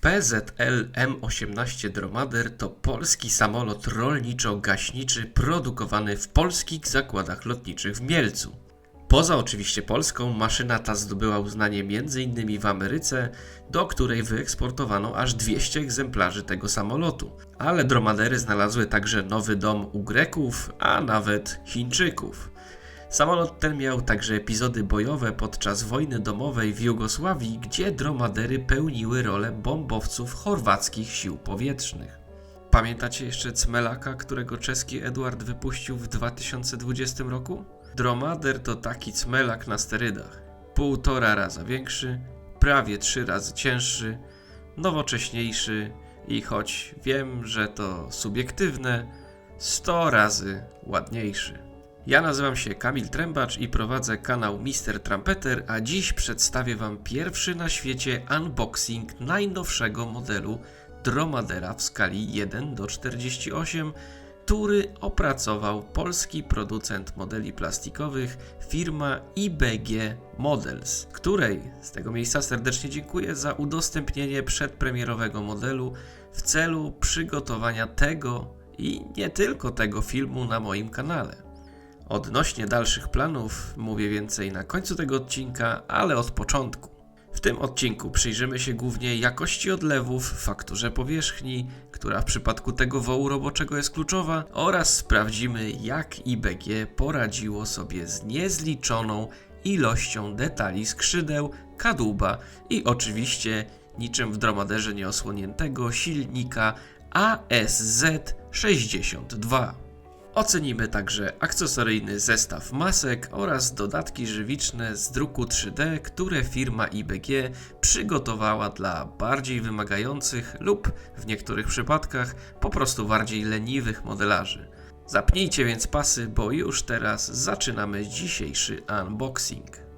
PZL M18 Dromader to polski samolot rolniczo-gaśniczy produkowany w polskich zakładach lotniczych w Mielcu. Poza oczywiście Polską, maszyna ta zdobyła uznanie m.in. w Ameryce, do której wyeksportowano aż 200 egzemplarzy tego samolotu. Ale dromadery znalazły także nowy dom u Greków, a nawet Chińczyków. Samolot ten miał także epizody bojowe podczas wojny domowej w Jugosławii, gdzie dromadery pełniły rolę bombowców chorwackich sił powietrznych. Pamiętacie jeszcze Cmelaka, którego czeski Eduard wypuścił w 2020 roku? Dromader to taki Cmelak na sterydach. 1,5 raza większy, prawie 3 razy cięższy, nowocześniejszy i choć wiem, że to subiektywne, 100 razy ładniejszy. Ja nazywam się Kamil Trębacz i prowadzę kanał Mr. Trumpeter, a dziś przedstawię Wam pierwszy na świecie unboxing najnowszego modelu Dromadera w skali 1:48, który opracował polski producent modeli plastikowych firma IBG Models, której z tego miejsca serdecznie dziękuję za udostępnienie przedpremierowego modelu w celu przygotowania tego i nie tylko tego filmu na moim kanale. Odnośnie dalszych planów mówię więcej na końcu tego odcinka, ale od początku. W tym odcinku przyjrzymy się głównie jakości odlewów, fakturze powierzchni, która w przypadku tego wołu roboczego jest kluczowa, oraz sprawdzimy, jak IBG poradziło sobie z niezliczoną ilością detali skrzydeł, kadłuba i oczywiście niczym w Dromaderze nieosłoniętego silnika ASZ-62. Ocenimy także akcesoryjny zestaw masek oraz dodatki żywiczne z druku 3D, które firma IBG przygotowała dla bardziej wymagających lub w niektórych przypadkach po prostu bardziej leniwych modelarzy. Zapnijcie więc pasy, bo już teraz zaczynamy dzisiejszy unboxing.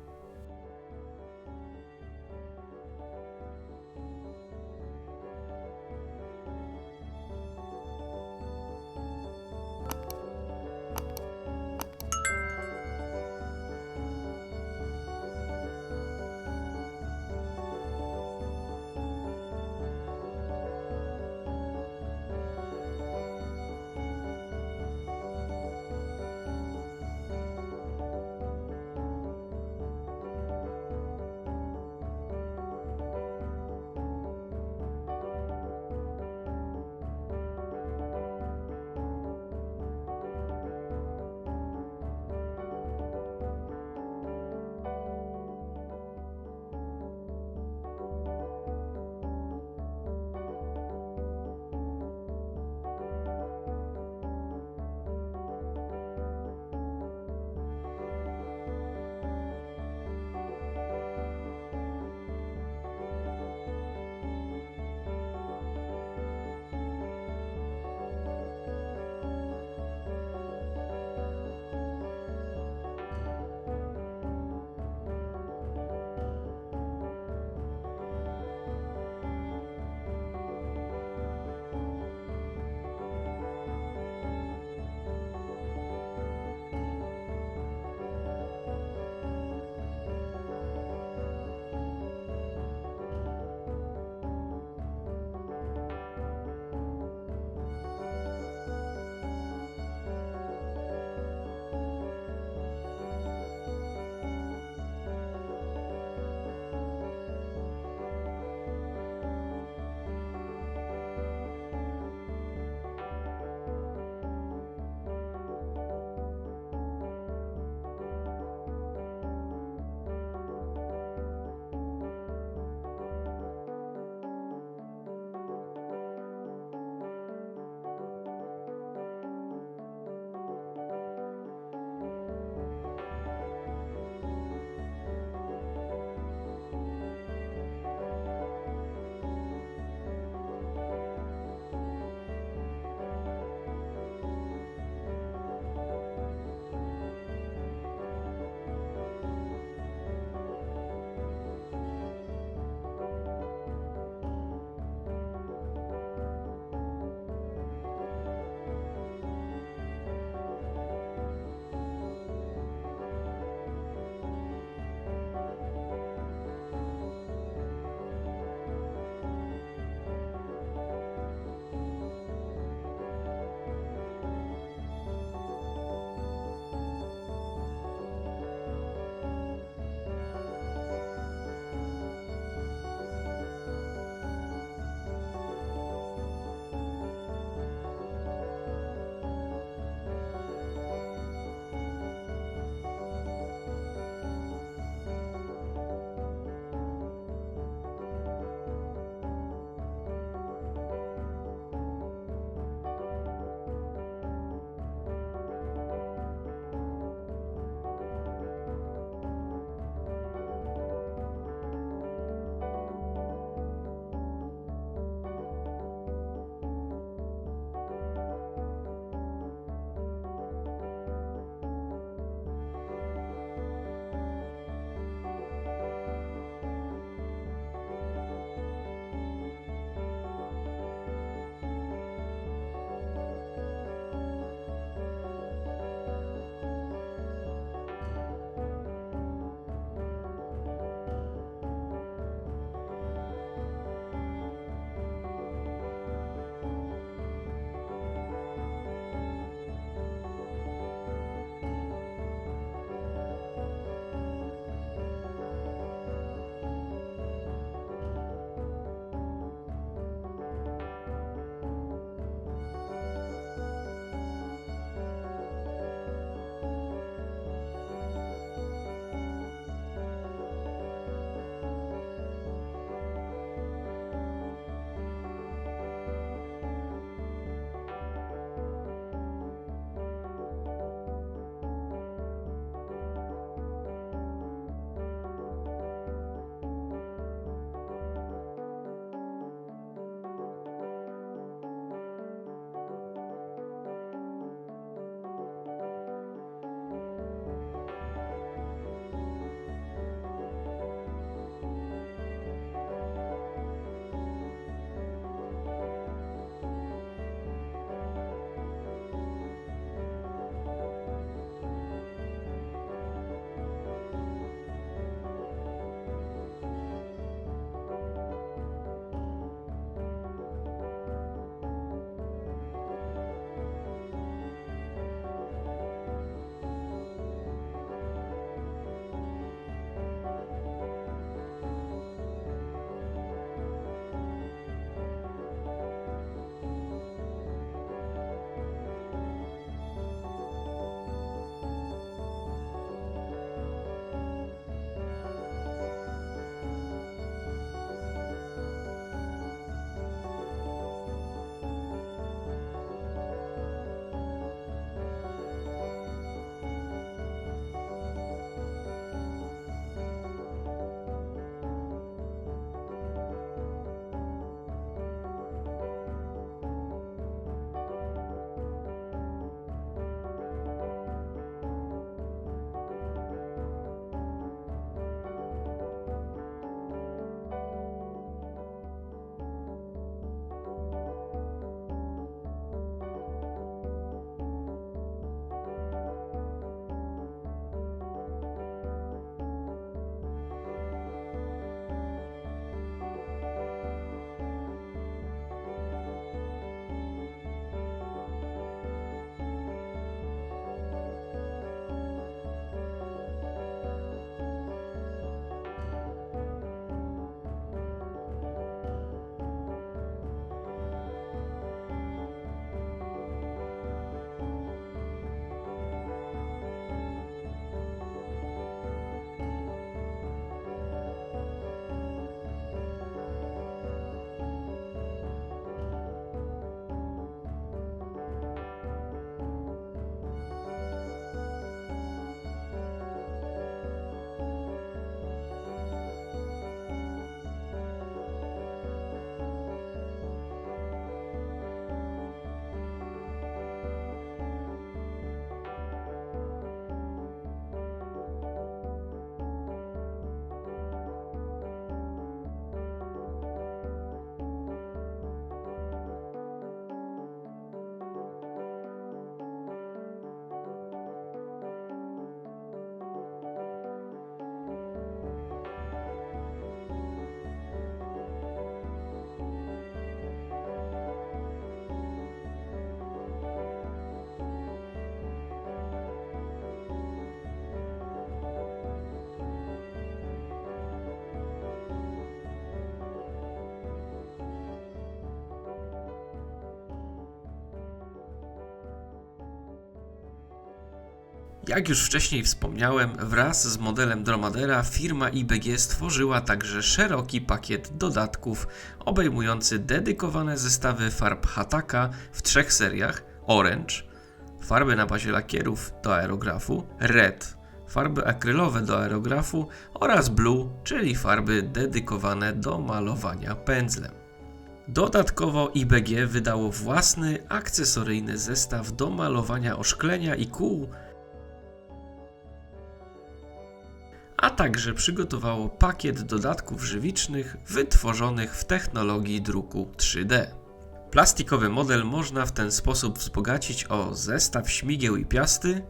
Jak już wcześniej wspomniałem, wraz z modelem Dromadera firma IBG stworzyła także szeroki pakiet dodatków obejmujący dedykowane zestawy farb Hataka w 3 seriach: Orange, farby na bazie lakierów do aerografu, Red, farby akrylowe do aerografu oraz Blue, czyli farby dedykowane do malowania pędzlem. Dodatkowo IBG wydało własny akcesoryjny zestaw do malowania oszklenia i kół, a także przygotowało pakiet dodatków żywicznych wytworzonych w technologii druku 3D. Plastikowy model można w ten sposób wzbogacić o zestaw śmigieł i piasty,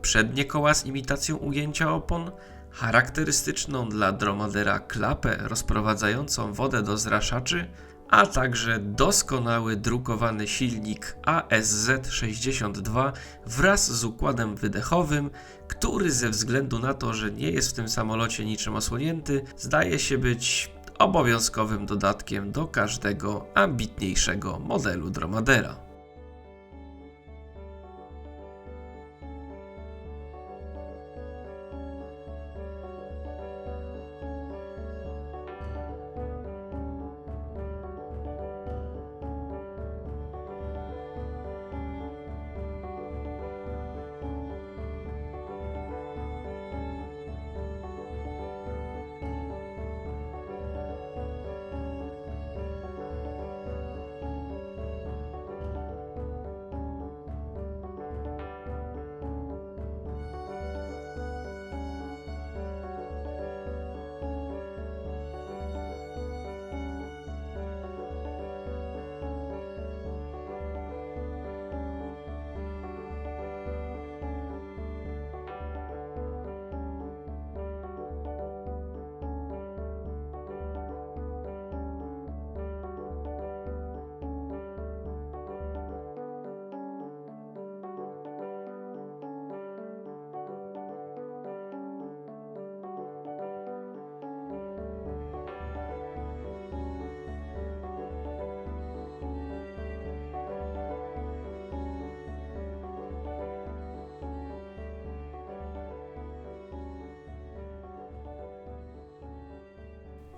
przednie koła z imitacją ujęcia opon, charakterystyczną dla Dromadera klapę rozprowadzającą wodę do zraszaczy, a także doskonały drukowany silnik ASZ62 wraz z układem wydechowym, który ze względu na to, że nie jest w tym samolocie niczym osłonięty, zdaje się być obowiązkowym dodatkiem do każdego ambitniejszego modelu Dromadera.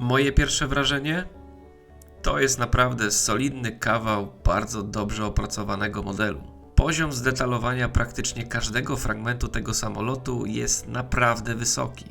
Moje pierwsze wrażenie? To jest naprawdę solidny kawał bardzo dobrze opracowanego modelu. Poziom zdetalowania praktycznie każdego fragmentu tego samolotu jest naprawdę wysoki.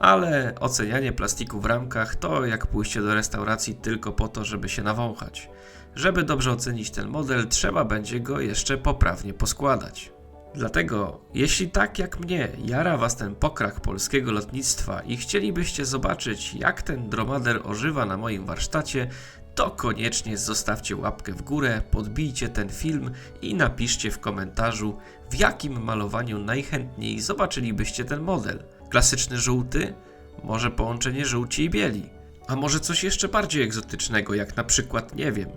Ale ocenianie plastiku w ramkach to jak pójście do restauracji tylko po to, żeby się nawąchać. Żeby dobrze ocenić ten model, trzeba będzie go jeszcze poprawnie poskładać. Dlatego, jeśli tak jak mnie jara Was ten pokrak polskiego lotnictwa i chcielibyście zobaczyć, jak ten dromader ożywa na moim warsztacie, to koniecznie zostawcie łapkę w górę, podbijcie ten film i napiszcie w komentarzu, w jakim malowaniu najchętniej zobaczylibyście ten model. Klasyczny żółty? Może połączenie żółci i bieli? A może coś jeszcze bardziej egzotycznego, jak na przykład, nie wiem,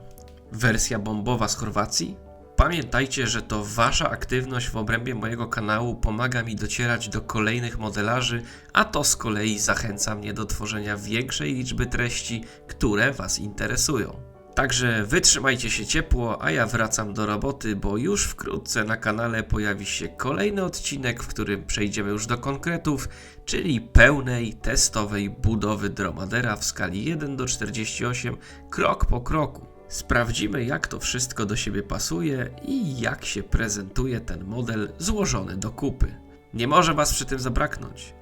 wersja bombowa z Chorwacji? Pamiętajcie, że to Wasza aktywność w obrębie mojego kanału pomaga mi docierać do kolejnych modelarzy, a to z kolei zachęca mnie do tworzenia większej liczby treści, które Was interesują. Także wytrzymajcie się ciepło, a ja wracam do roboty, bo już wkrótce na kanale pojawi się kolejny odcinek, w którym przejdziemy już do konkretów, czyli pełnej testowej budowy dromadera w skali 1:48, krok po kroku. Sprawdzimy, jak to wszystko do siebie pasuje i jak się prezentuje ten model złożony do kupy. Nie może Was przy tym zabraknąć.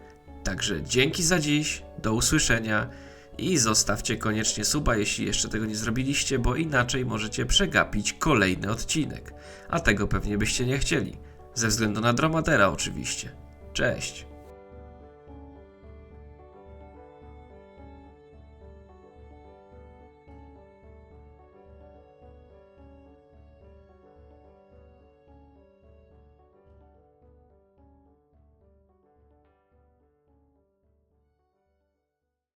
Także dzięki za dziś, do usłyszenia i zostawcie koniecznie suba, jeśli jeszcze tego nie zrobiliście, bo inaczej możecie przegapić kolejny odcinek. A tego pewnie byście nie chcieli. Ze względu na dromadera oczywiście. Cześć!